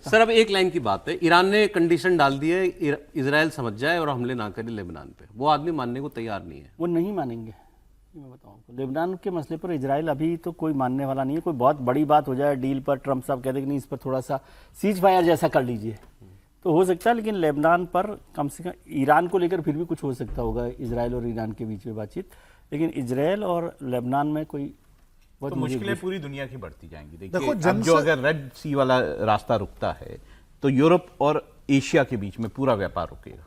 होता। सर अब एक लाइन की बात है, ईरान ने कंडीशन डाल दी है इजराइल समझ जाए और हमले ना करे लेबनान पे, वो आदमी मानने को तैयार नहीं है। वो नहीं मानेंगे, मैं बताऊँ आपको। लेबनान के मसले पर इजराइल अभी तो कोई मानने वाला नहीं है। कोई बहुत बड़ी बात हो जाए डील पर, ट्रम्प साहब कहते कि नहीं इस पर थोड़ा सा सीज फायर जैसा कर लीजिए तो हो सकता है, लेकिन लेबनान पर कम से कम ईरान को लेकर फिर भी कुछ हो सकता होगा, इजराइल और ईरान के बीच में बातचीत। लेकिन इजराइल और लेबनान में कोई तो मुश्किलें पूरी दुनिया की बढ़ती जाएंगी। देखो, देखिए अब जो अगर रेड सी वाला रास्ता रुकता है तो यूरोप और एशिया के बीच में पूरा व्यापार रुकेगा,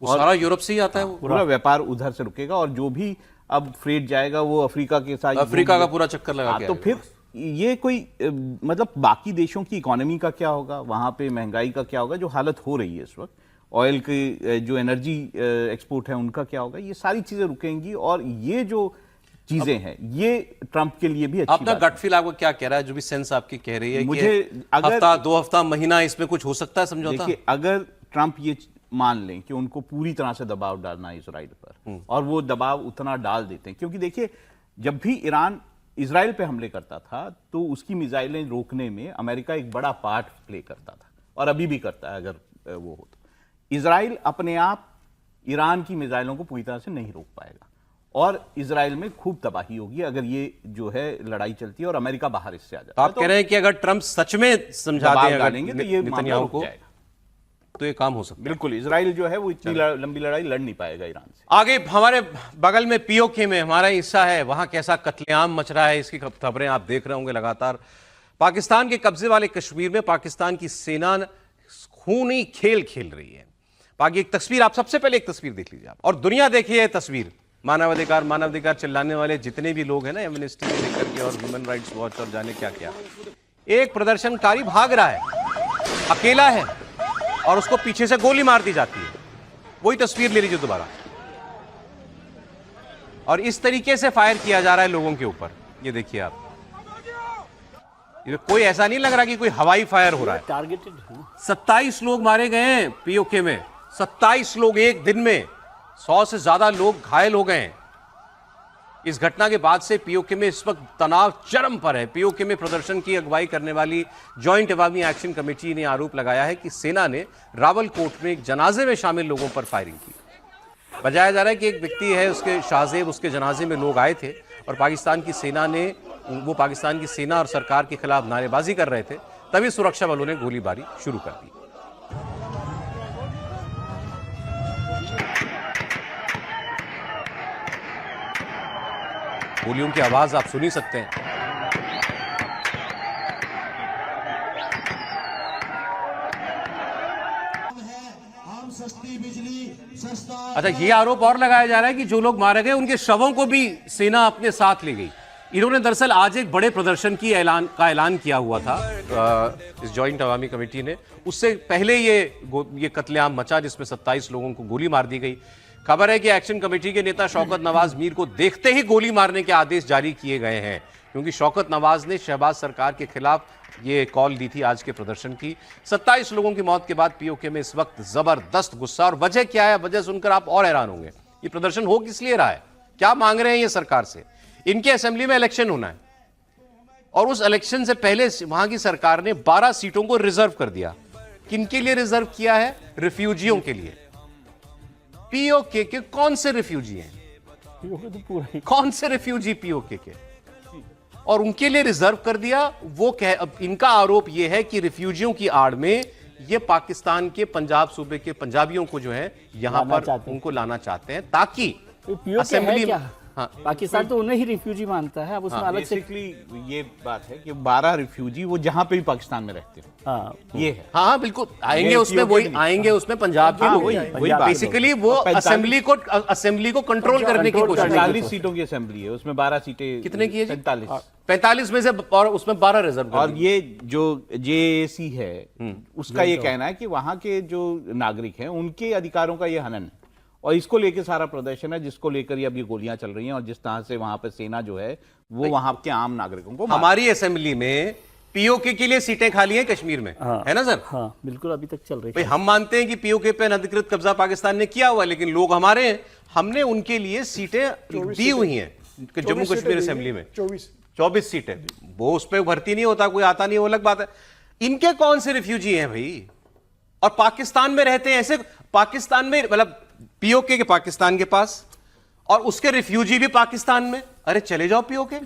वो सारा यूरोप से ही आता है, वो पूरा व्यापार उधर से रुकेगा और जो भी अब फ्रेट जाएगा वो अफ्रीका के साथ, अफ्रीका का पूरा चक्कर लगा के तो फिर ये कोई मतलब बाकी देशों की इकोनॉमी का क्या होगा, वहां पे महंगाई का क्या होगा, जो हालत हो रही है इस वक्त, ऑयल के जो एनर्जी एक्सपोर्ट है उनका क्या होगा, ये सारी चीजें रुकेंगी। और ये जो चीजें हैं ये ट्रंप के लिए भी अच्छी अपना बात है। गट फील आपको क्या कह रहा है, जो भी सेंस आपकी कह रही है मुझे कि अगर हफ्ता 2 हफ्ता महीना इसमें कुछ हो सकता है समझौता? देखिए अगर ट्रंप ये मान लें कि उनको पूरी तरह से दबाव डालना है इसराइल पर और वो दबाव उतना डाल देते हैं, क्योंकि देखिए जब भी ईरान इसराइल पे हमले करता था तो उसकी मिसाइलें रोकने में अमेरिका एक बड़ा पार्ट प्ले करता था और अभी भी करता है अगर वो हो तो। इसराइल अपने आप ईरान की मिसाइलों को पूरी तरह से नहीं रोक पाएगा और इसराइल में खूब तबाही होगी अगर ये जो है लड़ाई चलती है और अमेरिका बाहर इससे आ जाता है। आप कह रहे हैं कि अगर ट्रंप सच में समझा दें डालेंगे तो ये नेतन्याहू को जाएगा, तो ये काम हो सकता है। बिल्कुल इसराइल जो है वो इतनी लंबी लड़ाई लड़ नहीं पाएगा ईरान से। आगे हमारे बगल में पीओके में हमारा हिस्सा है, वहां कैसा कत्लेआम मच रहा है इसकी खबरें आप देख रहे होंगे लगातार। पाकिस्तान के कब्जे वाले कश्मीर में पाकिस्तान की सेना खूनी खेल खेल रही है। बाकी एक तस्वीर, आप सबसे पहले एक तस्वीर देख लीजिए आप और दुनिया देखिए तस्वीर। मानवाधिकार चिल्लाने वाले जितने भी लोग हैं ना, एमनेस्टी से लेकर के और ह्यूमन राइट्स वॉच और जाने क्या क्या, एक प्रदर्शनकारी भाग रहा है, अकेला है और उसको पीछे से गोली मार दी जाती है। वही तस्वीर ले लीजिए दोबारा, और इस तरीके से फायर किया जा रहा है लोगों के ऊपर। ये देखिए आप, ये कोई ऐसा नहीं लग रहा कि कोई हवाई फायर हो रहा है। टारगेटेड 27 लोग मारे गए हैं पीओके में, 27 लोग एक दिन में, 100 से ज्यादा लोग घायल हो गए हैं। इस घटना के बाद से पीओके में इस वक्त तनाव चरम पर है। पीओके में प्रदर्शन की अगुवाई करने वाली जॉइंट अवामी एक्शन कमेटी ने आरोप लगाया है कि सेना ने रावलकोट में एक जनाजे में शामिल लोगों पर फायरिंग की। बताया जा रहा है कि एक व्यक्ति है, उसके शाहजेब, उसके जनाजे में लोग आए थे और पाकिस्तान की सेना और सरकार के खिलाफ नारेबाजी कर रहे थे, तभी सुरक्षा बलों ने गोलीबारी शुरू कर दी। गोलियों की आवाज आप सुन ही सकते हैं। अच्छा, ये आरोप और लगाया जा रहा है कि जो लोग मारे गए उनके शवों को भी सेना अपने साथ ले गई। इन्होंने दरअसल आज एक बड़े प्रदर्शन की ऐलान किया हुआ था इस जॉइंट अवामी कमेटी ने। उससे पहले ये कत्लेआम मचा जिसमें 27 लोगों को गोली मार दी गई। खबर है कि एक्शन कमेटी के नेता शौकत नवाज मीर को देखते ही गोली मारने के आदेश जारी किए गए हैं, क्योंकि शौकत नवाज ने शहबाज सरकार के खिलाफ ये कॉल दी थी आज के प्रदर्शन की। 27 लोगों की मौत के बाद पीओके में इस वक्त जबरदस्त गुस्सा, और वजह क्या है, वजह सुनकर आप और हैरान होंगे। ये प्रदर्शन हो किस लिए रहा है, क्या मांग रहे हैं ये सरकार से? इनके असेंबली में इलेक्शन होना है और उस इलेक्शन से पहले वहां की सरकार ने 12 सीटों को रिजर्व कर दिया। किनके लिए रिजर्व किया है? रिफ्यूजियों के लिए। पीओके के कौन से रिफ्यूजी हैं? कौन से रिफ्यूजी पीओके के? और उनके लिए रिजर्व कर दिया। अब इनका आरोप यह है कि रिफ्यूजियों की आड़ में ये पाकिस्तान के पंजाब सूबे के पंजाबियों को जो है यहां पर उनको लाना चाहते हैं, ताकि असेंबली में पाकिस्तान तो उन्हें ही रिफ्यूजी मानता है। अब उसमें अलग से ये बात है कि 12 रिफ्यूजी वो जहां पे भी पाकिस्तान में रहते हैं, ये है। हाँ बिल्कुल आएंगे उसमें, वही आएंगे उसमें पंजाब के लोग। बेसिकली वो असेंबली को कंट्रोल करने की कोशिश। 45 सीटों की असेंबली है, उसमें 12 सीटें कितने की है? 45 में से, और उसमें 12 रिजर्व। और ये जो जेएसी है उसका ये कहना है कि वहां के जो नागरिक हैं उनके अधिकारों का ये हनन है, और इसको लेकर सारा प्रदर्शन है, जिसको लेकर ये अब ये गोलियां चल रही हैं और जिस तरह से वहां पर सेना जो है वो वहां के आम नागरिकों को। हमारी असेंबली में पीओके के लिए सीटें खाली हैं कश्मीर में, है ना सर? हाँ बिल्कुल, अभी तक चल रही है। हम मानते हैं कि पीओके पे अनधिकृत कब्जा पाकिस्तान ने किया हुआ, लेकिन लोग हमारे हैं, हमने उनके लिए सीटें दी हुई हैं जम्मू कश्मीर असेंबली में। 24 सीटें, वो उस पर भर्ती नहीं होता, कोई आता नहीं, वो अलग बात है। इनके कौन से रिफ्यूजी हैं भाई? और पाकिस्तान में रहते हैं ऐसे, पाकिस्तान में मतलब पीओके के पाकिस्तान के पास, और उसके रिफ्यूजी भी पाकिस्तान में। अरे चले जाओ पीओके,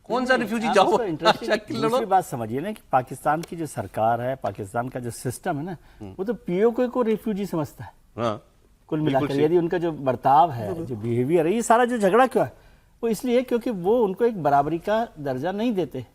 कौन सा रिफ्यूजी जाओ। दूसरी बात समझिए ना कि पाकिस्तान की जो सरकार है, पाकिस्तान का जो सिस्टम है ना, वो तो पीओके को रिफ्यूजी समझता है। हाँ, कुल मिलाकर यदि उनका जो बर्ताव है, जो बिहेवियर है, ये सारा जो झगड़ा क्यों है, वो इसलिए क्योंकि वो उनको एक बराबरी का दर्जा नहीं देते।